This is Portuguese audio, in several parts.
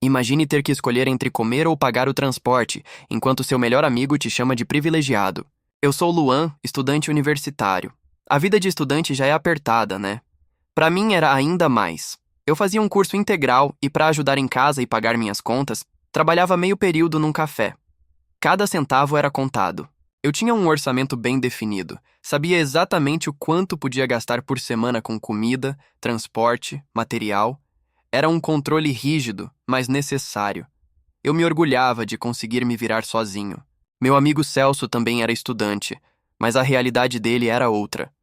Imagine ter que escolher entre comer ou pagar o transporte, enquanto seu melhor amigo te chama de privilegiado. Eu sou Luan, estudante universitário. A vida de estudante já é apertada, né? Para mim era ainda mais. Eu fazia um curso integral e, para ajudar em casa e pagar minhas contas, trabalhava meio período num café. Cada centavo era contado. Eu tinha um orçamento bem definido. Sabia exatamente o quanto podia gastar por semana com comida, transporte, material. Era um controle rígido, mas necessário. Eu me orgulhava de conseguir me virar sozinho. Meu amigo Celso também era estudante, mas a realidade dele era outra.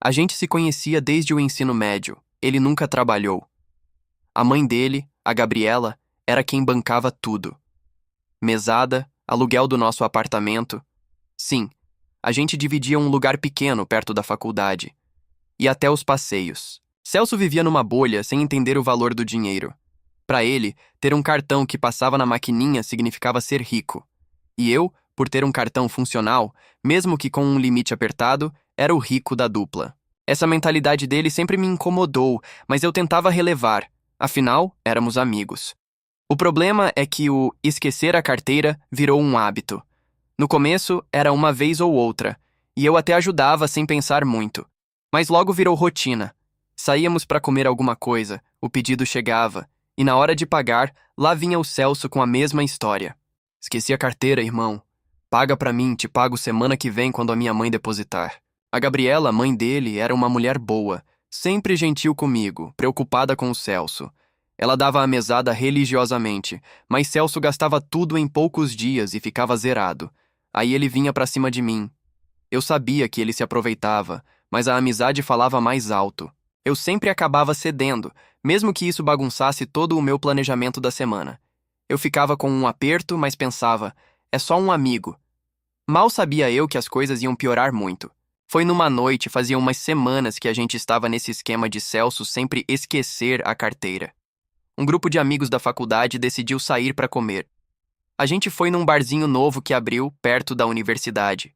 A gente se conhecia desde o ensino médio. Ele nunca trabalhou. A mãe dele, a Gabriela, era quem bancava tudo. Mesada, aluguel do nosso apartamento. Sim, a gente dividia um lugar pequeno perto da faculdade. E até os passeios. Celso vivia numa bolha sem entender o valor do dinheiro. Para ele, ter um cartão que passava na maquininha significava ser rico. E eu, por ter um cartão funcional, mesmo que com um limite apertado, era o rico da dupla. Essa mentalidade dele sempre me incomodou, mas eu tentava relevar. Afinal, éramos amigos. O problema é que o esquecer a carteira virou um hábito. No começo, era uma vez ou outra, e eu até ajudava sem pensar muito. Mas logo virou rotina. Saíamos para comer alguma coisa, o pedido chegava, e na hora de pagar, lá vinha o Celso com a mesma história. Esqueci a carteira, irmão. Paga pra mim, te pago semana que vem quando a minha mãe depositar. A Gabriela, mãe dele, era uma mulher boa, sempre gentil comigo, preocupada com o Celso. Ela dava a mesada religiosamente, mas Celso gastava tudo em poucos dias e ficava zerado. Aí ele vinha pra cima de mim. Eu sabia que ele se aproveitava, mas a amizade falava mais alto. Eu sempre acabava cedendo, mesmo que isso bagunçasse todo o meu planejamento da semana. Eu ficava com um aperto, mas pensava, é só um amigo. Mal sabia eu que as coisas iam piorar muito. Foi numa noite, fazia umas semanas que a gente estava nesse esquema de Celso sempre esquecer a carteira. Um grupo de amigos da faculdade decidiu sair para comer. A gente foi num barzinho novo que abriu perto da universidade.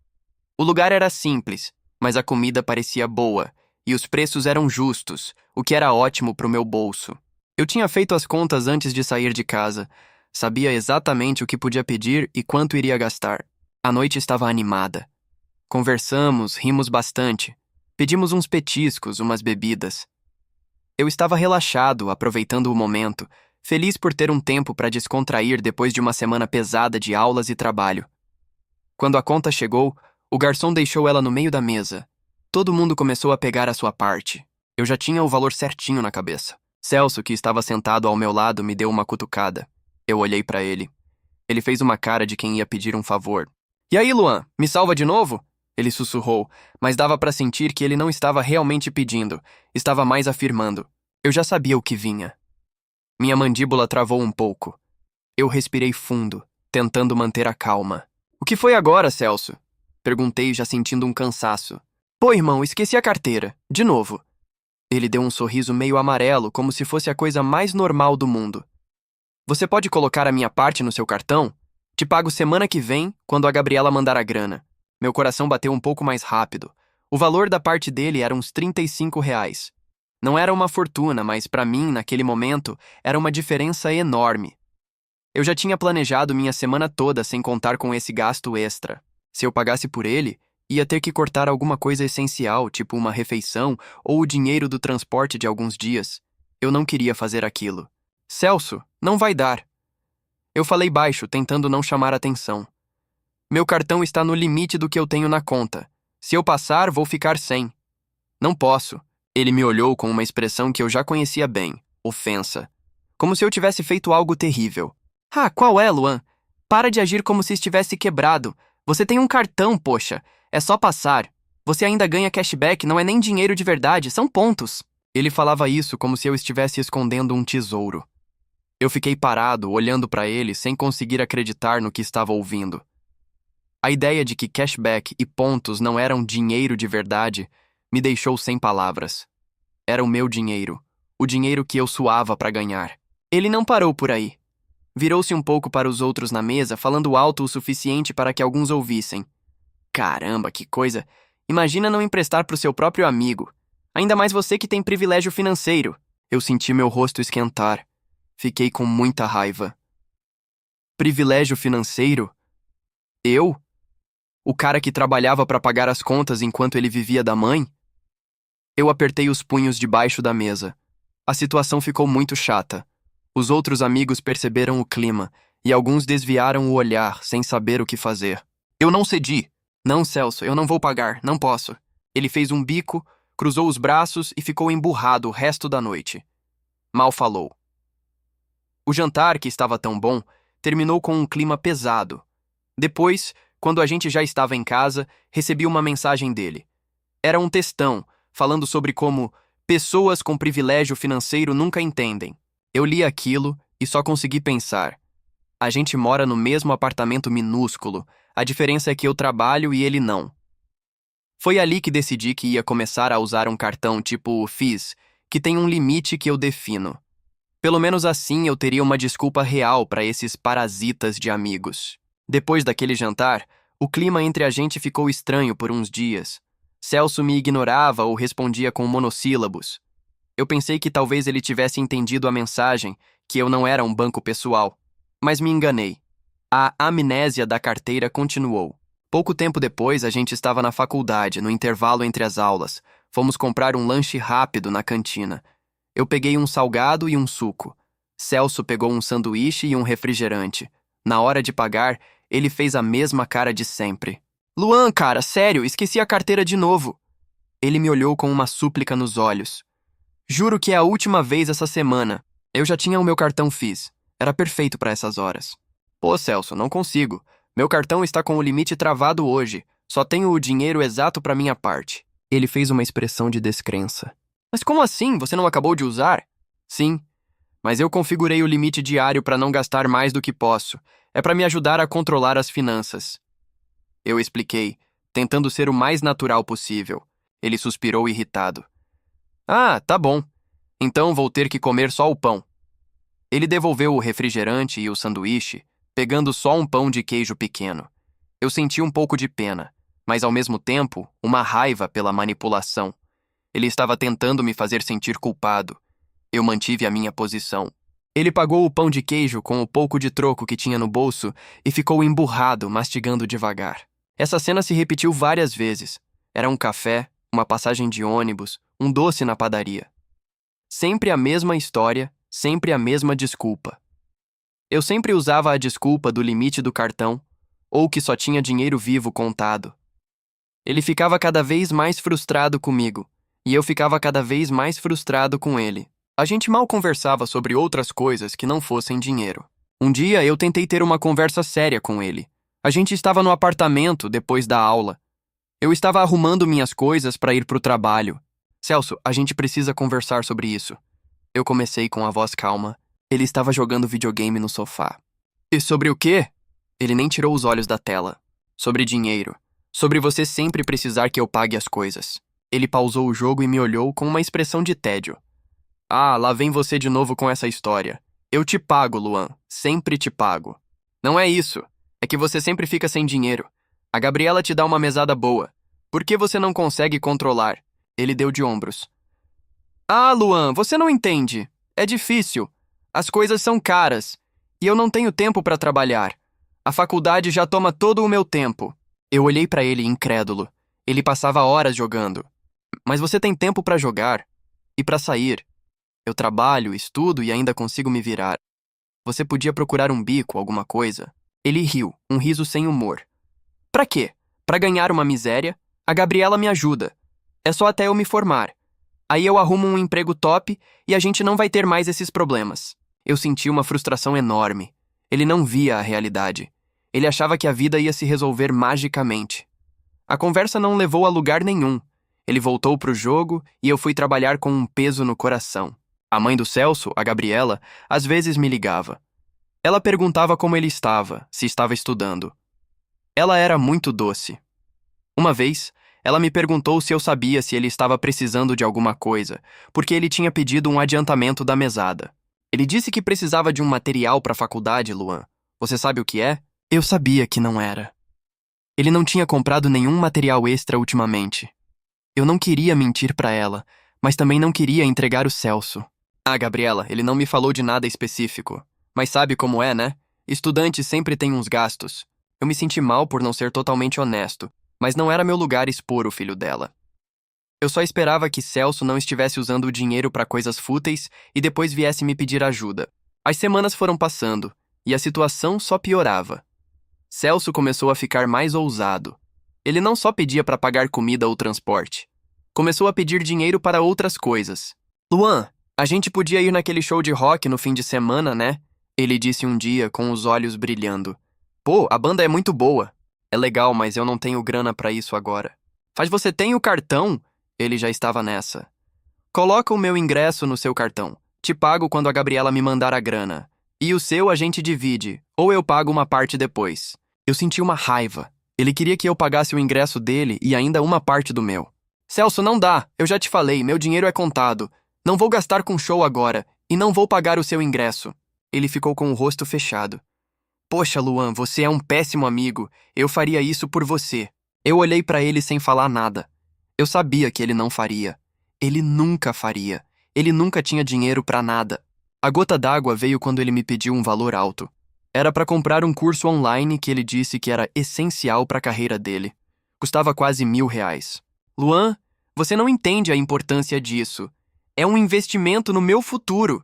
O lugar era simples, mas a comida parecia boa, e os preços eram justos, o que era ótimo pro meu bolso. Eu tinha feito as contas antes de sair de casa. Sabia exatamente o que podia pedir e quanto iria gastar. A noite estava animada. Conversamos, rimos bastante. Pedimos uns petiscos, umas bebidas. Eu estava relaxado, aproveitando o momento, feliz por ter um tempo para descontrair depois de uma semana pesada de aulas e trabalho. Quando a conta chegou, o garçom deixou ela no meio da mesa. Todo mundo começou a pegar a sua parte. Eu já tinha o valor certinho na cabeça. Celso, que estava sentado ao meu lado, me deu uma cutucada. Eu olhei para ele. Ele fez uma cara de quem ia pedir um favor. E aí, Luan, me salva de novo? Ele sussurrou, mas dava para sentir que ele não estava realmente pedindo, estava mais afirmando. Eu já sabia o que vinha. Minha mandíbula travou um pouco. Eu respirei fundo, tentando manter a calma. O que foi agora, Celso? Perguntei, já sentindo um cansaço. Pô, irmão, esqueci a carteira. De novo. Ele deu um sorriso meio amarelo, como se fosse a coisa mais normal do mundo. Você pode colocar a minha parte no seu cartão? Te pago semana que vem, quando a Gabriela mandar a grana. Meu coração bateu um pouco mais rápido. O valor da parte dele era uns R$ 35. Não era uma fortuna, mas para mim, naquele momento, era uma diferença enorme. Eu já tinha planejado minha semana toda sem contar com esse gasto extra. Se eu pagasse por ele, ia ter que cortar alguma coisa essencial, tipo uma refeição ou o dinheiro do transporte de alguns dias. Eu não queria fazer aquilo. Celso, não vai dar. Eu falei baixo, tentando não chamar atenção. Meu cartão está no limite do que eu tenho na conta. Se eu passar, vou ficar sem. Não posso. Ele me olhou com uma expressão que eu já conhecia bem, ofensa. Como se eu tivesse feito algo terrível. Ah, qual é, Luan? Para de agir como se estivesse quebrado. Você tem um cartão, poxa. É só passar. Você ainda ganha cashback, não é nem dinheiro de verdade, são pontos. Ele falava isso como se eu estivesse escondendo um tesouro. Eu fiquei parado, olhando para ele, sem conseguir acreditar no que estava ouvindo. A ideia de que cashback e pontos não eram dinheiro de verdade me deixou sem palavras. Era o meu dinheiro, o dinheiro que eu suava para ganhar. Ele não parou por aí. Virou-se um pouco para os outros na mesa, falando alto o suficiente para que alguns ouvissem. Caramba, que coisa! Imagina não emprestar para o seu próprio amigo. Ainda mais você que tem privilégio financeiro. Eu senti meu rosto esquentar. Fiquei com muita raiva. Privilégio financeiro? Eu? O cara que trabalhava para pagar as contas enquanto ele vivia da mãe? Eu apertei os punhos debaixo da mesa. A situação ficou muito chata. Os outros amigos perceberam o clima e alguns desviaram o olhar sem saber o que fazer. Eu não cedi. Não, Celso, eu não vou pagar, não posso. Ele fez um bico, cruzou os braços e ficou emburrado o resto da noite. Mal falou. O jantar, que estava tão bom, terminou com um clima pesado. Depois, quando a gente já estava em casa, recebi uma mensagem dele. Era um textão, falando sobre como pessoas com privilégio financeiro nunca entendem. Eu li aquilo e só consegui pensar. A gente mora no mesmo apartamento minúsculo, a diferença é que eu trabalho e ele não. Foi ali que decidi que ia começar a usar um cartão tipo o FIS, que tem um limite que eu defino. Pelo menos assim eu teria uma desculpa real para esses parasitas de amigos. Depois daquele jantar, o clima entre a gente ficou estranho por uns dias. Celso me ignorava ou respondia com monossílabos. Eu pensei que talvez ele tivesse entendido a mensagem, que eu não era um banco pessoal. Mas me enganei. A amnésia da carteira continuou. Pouco tempo depois, a gente estava na faculdade, no intervalo entre as aulas. Fomos comprar um lanche rápido na cantina. Eu peguei um salgado e um suco. Celso pegou um sanduíche e um refrigerante. Na hora de pagar, ele fez a mesma cara de sempre. Luan, cara, sério, esqueci a carteira de novo. Ele me olhou com uma súplica nos olhos. Juro que é a última vez essa semana. Eu já tinha o meu cartão FIS. Era perfeito para essas horas. Pô, Celso, não consigo. Meu cartão está com o limite travado hoje. Só tenho o dinheiro exato para minha parte. Ele fez uma expressão de descrença. Mas como assim? Você não acabou de usar? Sim, mas eu configurei o limite diário para não gastar mais do que posso. É para me ajudar a controlar as finanças. Eu expliquei, tentando ser o mais natural possível. Ele suspirou irritado. Ah, tá bom. Então vou ter que comer só o pão. Ele devolveu o refrigerante e o sanduíche, pegando só um pão de queijo pequeno. Eu senti um pouco de pena, mas ao mesmo tempo, uma raiva pela manipulação. Ele estava tentando me fazer sentir culpado. Eu mantive a minha posição. Ele pagou o pão de queijo com o pouco de troco que tinha no bolso e ficou emburrado, mastigando devagar. Essa cena se repetiu várias vezes. Era um café, uma passagem de ônibus, um doce na padaria. Sempre a mesma história, sempre a mesma desculpa. Eu sempre usava a desculpa do limite do cartão ou que só tinha dinheiro vivo contado. Ele ficava cada vez mais frustrado comigo e eu ficava cada vez mais frustrado com ele. A gente mal conversava sobre outras coisas que não fossem dinheiro. Um dia eu tentei ter uma conversa séria com ele. A gente estava no apartamento depois da aula. Eu estava arrumando minhas coisas para ir para o trabalho. Celso, a gente precisa conversar sobre isso. Eu comecei com a voz calma. Ele estava jogando videogame no sofá. E sobre o quê? Ele nem tirou os olhos da tela. Sobre dinheiro. Sobre você sempre precisar que eu pague as coisas. Ele pausou o jogo e me olhou com uma expressão de tédio. Ah, lá vem você de novo com essa história. Eu te pago, Luan. Sempre te pago. Não é isso. É que você sempre fica sem dinheiro. A Gabriela te dá uma mesada boa. Por que você não consegue controlar? Ele deu de ombros. Ah, Luan, você não entende. É difícil. As coisas são caras. E eu não tenho tempo para trabalhar. A faculdade já toma todo o meu tempo. Eu olhei para ele incrédulo. Ele passava horas jogando. Mas você tem tempo para jogar. E para sair. Eu trabalho, estudo e ainda consigo me virar. Você podia procurar um bico, alguma coisa. Ele riu, um riso sem humor. Pra quê? Pra ganhar uma miséria? A Gabriela me ajuda. É só até eu me formar. Aí eu arrumo um emprego top e a gente não vai ter mais esses problemas. Eu senti uma frustração enorme. Ele não via a realidade. Ele achava que a vida ia se resolver magicamente. A conversa não levou a lugar nenhum. Ele voltou pro jogo e eu fui trabalhar com um peso no coração. A mãe do Celso, a Gabriela, às vezes me ligava. Ela perguntava como ele estava, se estava estudando. Ela era muito doce. Uma vez, ela me perguntou se eu sabia se ele estava precisando de alguma coisa, porque ele tinha pedido um adiantamento da mesada. Ele disse que precisava de um material para a faculdade, Luan. Você sabe o que é? Eu sabia que não era. Ele não tinha comprado nenhum material extra ultimamente. Eu não queria mentir para ela, mas também não queria entregar o Celso. Ah, Gabriela, ele não me falou de nada específico. Mas sabe como é, né? Estudante sempre tem uns gastos. Eu me senti mal por não ser totalmente honesto, mas não era meu lugar expor o filho dela. Eu só esperava que Celso não estivesse usando o dinheiro para coisas fúteis e depois viesse me pedir ajuda. As semanas foram passando e a situação só piorava. Celso começou a ficar mais ousado. Ele não só pedia para pagar comida ou transporte. Começou a pedir dinheiro para outras coisas. Luan, a gente podia ir naquele show de rock no fim de semana, né? Ele disse um dia com os olhos brilhando. Pô, a banda é muito boa. É legal, mas eu não tenho grana para isso agora. Mas você tem o cartão? Ele já estava nessa. Coloca o meu ingresso no seu cartão. Te pago quando a Gabriela me mandar a grana. E o seu a gente divide, ou eu pago uma parte depois. Eu senti uma raiva. Ele queria que eu pagasse o ingresso dele e ainda uma parte do meu. Celso, não dá. Eu já te falei, meu dinheiro é contado. Não vou gastar com show agora e não vou pagar o seu ingresso. Ele ficou com o rosto fechado. Poxa, Luan, você é um péssimo amigo. Eu faria isso por você. Eu olhei para ele sem falar nada. Eu sabia que ele não faria. Ele nunca faria. Ele nunca tinha dinheiro para nada. A gota d'água veio quando ele me pediu um valor alto. Era para comprar um curso online que ele disse que era essencial para a carreira dele. Custava quase R$ 1.000. Luan, você não entende a importância disso. É um investimento no meu futuro.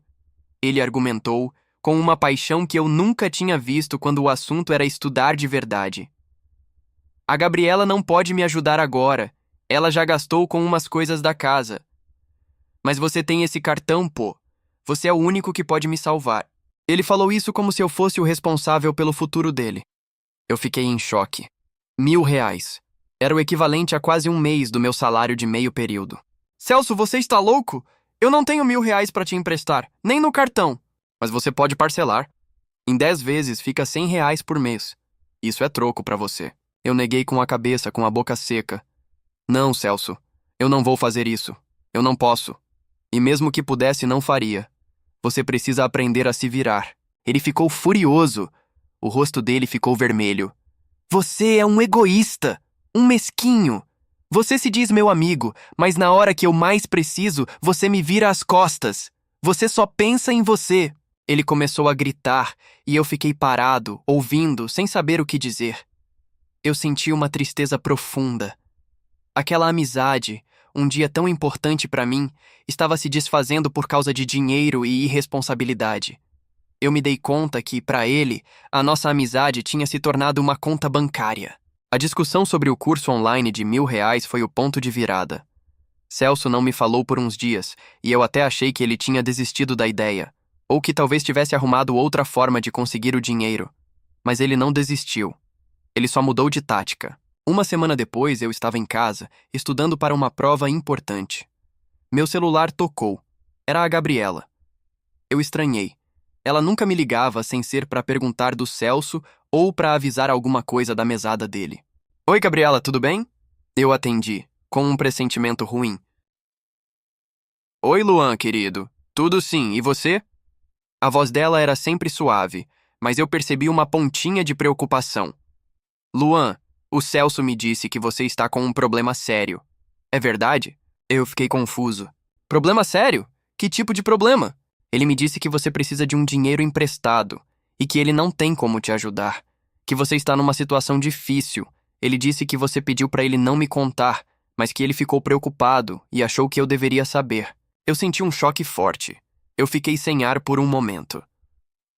Ele argumentou com uma paixão que eu nunca tinha visto quando o assunto era estudar de verdade. A Gabriela não pode me ajudar agora. Ela já gastou com umas coisas da casa. Mas você tem esse cartão, pô. Você é o único que pode me salvar. Ele falou isso como se eu fosse o responsável pelo futuro dele. Eu fiquei em choque. R$ 1.000. Era o equivalente a quase um mês do meu salário de meio período. Celso, você está louco? Eu não tenho R$ 1.000 para te emprestar, nem no cartão. Mas você pode parcelar. Em 10 vezes fica R$ 100 por mês. Isso é troco para você. Eu neguei com a cabeça, com a boca seca. Não, Celso. Eu não vou fazer isso. Eu não posso. E mesmo que pudesse, não faria. Você precisa aprender a se virar. Ele ficou furioso. O rosto dele ficou vermelho. Você é um egoísta. Um mesquinho. Você se diz meu amigo, mas na hora que eu mais preciso, você me vira as costas. Você só pensa em você. Ele começou a gritar e eu fiquei parado, ouvindo, sem saber o que dizer. Eu senti uma tristeza profunda. Aquela amizade, um dia tão importante para mim, estava se desfazendo por causa de dinheiro e irresponsabilidade. Eu me dei conta que, para ele, a nossa amizade tinha se tornado uma conta bancária. A discussão sobre o curso online de R$ 1.000 foi o ponto de virada. Celso não me falou por uns dias, e eu até achei que ele tinha desistido da ideia, ou que talvez tivesse arrumado outra forma de conseguir o dinheiro. Mas ele não desistiu. Ele só mudou de tática. Uma semana depois, eu estava em casa, estudando para uma prova importante. Meu celular tocou. Era a Gabriela. Eu estranhei. Ela nunca me ligava sem ser para perguntar do Celso ou para avisar alguma coisa da mesada dele. Oi, Gabriela, tudo bem? Eu atendi, com um pressentimento ruim. Oi, Luan, querido. Tudo sim, e você? A voz dela era sempre suave, mas eu percebi uma pontinha de preocupação. Luan, o Celso me disse que você está com um problema sério. É verdade? Eu fiquei confuso. Problema sério? Que tipo de problema? Ele me disse que você precisa de um dinheiro emprestado e que ele não tem como te ajudar. Que você está numa situação difícil. Ele disse que você pediu para ele não me contar, mas que ele ficou preocupado e achou que eu deveria saber. Eu senti um choque forte. Eu fiquei sem ar por um momento.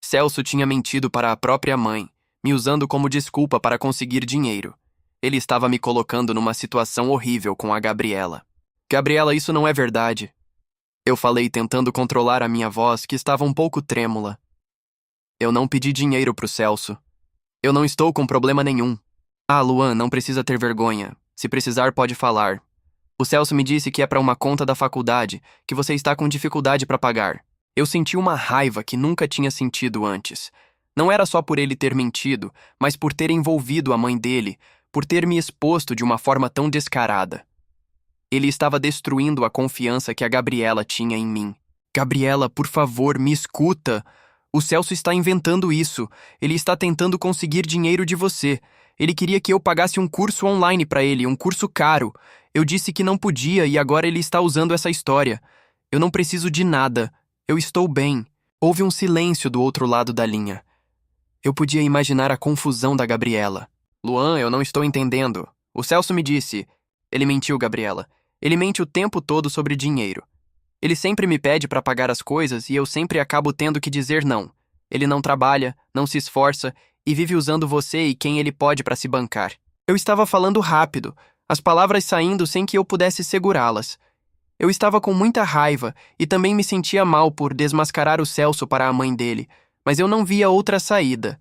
Celso tinha mentido para a própria mãe, me usando como desculpa para conseguir dinheiro. Ele estava me colocando numa situação horrível com a Gabriela. Gabriela, isso não é verdade. Eu falei tentando controlar a minha voz, que estava um pouco trêmula. Eu não pedi dinheiro pro Celso. Eu não estou com problema nenhum. Ah, Luan, não precisa ter vergonha. Se precisar, pode falar. O Celso me disse que é para uma conta da faculdade, que você está com dificuldade para pagar. Eu senti uma raiva que nunca tinha sentido antes. Não era só por ele ter mentido, mas por ter envolvido a mãe dele, por ter me exposto de uma forma tão descarada. Ele estava destruindo a confiança que a Gabriela tinha em mim. Gabriela, por favor, me escuta. O Celso está inventando isso. Ele está tentando conseguir dinheiro de você. Ele queria que eu pagasse um curso online para ele, um curso caro. Eu disse que não podia e agora ele está usando essa história. Eu não preciso de nada. Eu estou bem. Houve um silêncio do outro lado da linha. Eu podia imaginar a confusão da Gabriela. Luan, eu não estou entendendo. O Celso me disse. Ele mentiu, Gabriela. Ele mente o tempo todo sobre dinheiro. Ele sempre me pede para pagar as coisas e eu sempre acabo tendo que dizer não. Ele não trabalha, não se esforça e vive usando você e quem ele pode para se bancar. Eu estava falando rápido, as palavras saindo sem que eu pudesse segurá-las. Eu estava com muita raiva e também me sentia mal por desmascarar o Celso para a mãe dele, mas eu não via outra saída.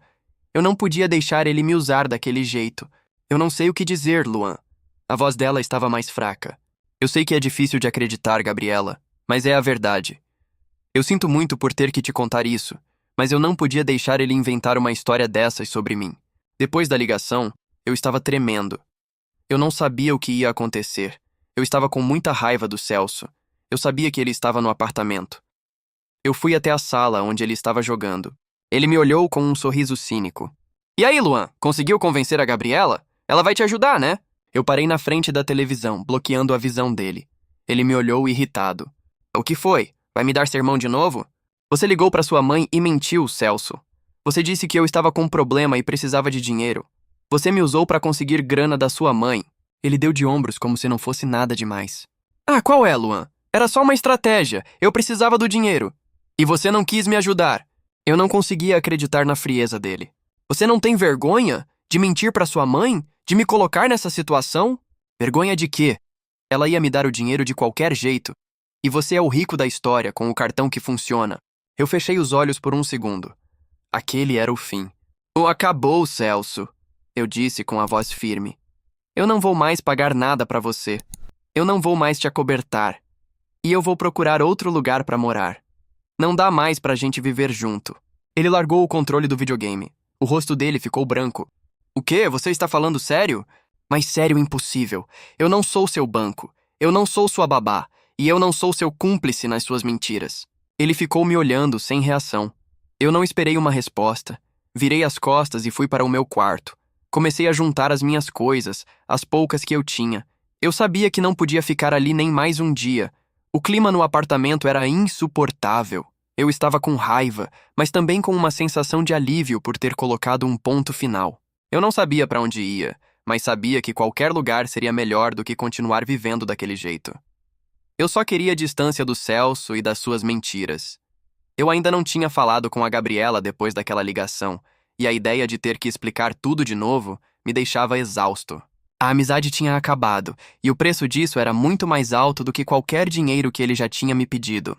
Eu não podia deixar ele me usar daquele jeito. Eu não sei o que dizer, Luan. A voz dela estava mais fraca. Eu sei que é difícil de acreditar, Gabriela, mas é a verdade. Eu sinto muito por ter que te contar isso, mas eu não podia deixar ele inventar uma história dessas sobre mim. Depois da ligação, eu estava tremendo. Eu não sabia o que ia acontecer. Eu estava com muita raiva do Celso. Eu sabia que ele estava no apartamento. Eu fui até a sala onde ele estava jogando. Ele me olhou com um sorriso cínico. E aí, Luan, conseguiu convencer a Gabriela? Ela vai te ajudar, né? Eu parei na frente da televisão, bloqueando a visão dele. Ele me olhou irritado. O que foi? Vai me dar sermão de novo? Você ligou para sua mãe e mentiu, Celso. Você disse que eu estava com um problema e precisava de dinheiro. Você me usou para conseguir grana da sua mãe. Ele deu de ombros como se não fosse nada demais. Ah, qual é, Luan? Era só uma estratégia. Eu precisava do dinheiro. E você não quis me ajudar. Eu não conseguia acreditar na frieza dele. Você não tem vergonha de mentir para sua mãe? De me colocar nessa situação? Vergonha de quê? Ela ia me dar o dinheiro de qualquer jeito. E você é o rico da história, com o cartão que funciona. Eu fechei os olhos por um segundo. Aquele era o fim. Acabou, Celso, eu disse com a voz firme. Eu não vou mais pagar nada para você. Eu não vou mais te acobertar. E eu vou procurar outro lugar para morar. Não dá mais pra gente viver junto. Ele largou o controle do videogame. O rosto dele ficou branco. O quê? Você está falando sério? Mas sério impossível. Eu não sou seu banco. Eu não sou sua babá. E eu não sou seu cúmplice nas suas mentiras. Ele ficou me olhando sem reação. Eu não esperei uma resposta. Virei as costas e fui para o meu quarto. Comecei a juntar as minhas coisas, as poucas que eu tinha. Eu sabia que não podia ficar ali nem mais um dia. O clima no apartamento era insuportável. Eu estava com raiva, mas também com uma sensação de alívio por ter colocado um ponto final. Eu não sabia para onde ia, mas sabia que qualquer lugar seria melhor do que continuar vivendo daquele jeito. Eu só queria a distância do Celso e das suas mentiras. Eu ainda não tinha falado com a Gabriela depois daquela ligação, e a ideia de ter que explicar tudo de novo me deixava exausto. A amizade tinha acabado, e o preço disso era muito mais alto do que qualquer dinheiro que ele já tinha me pedido.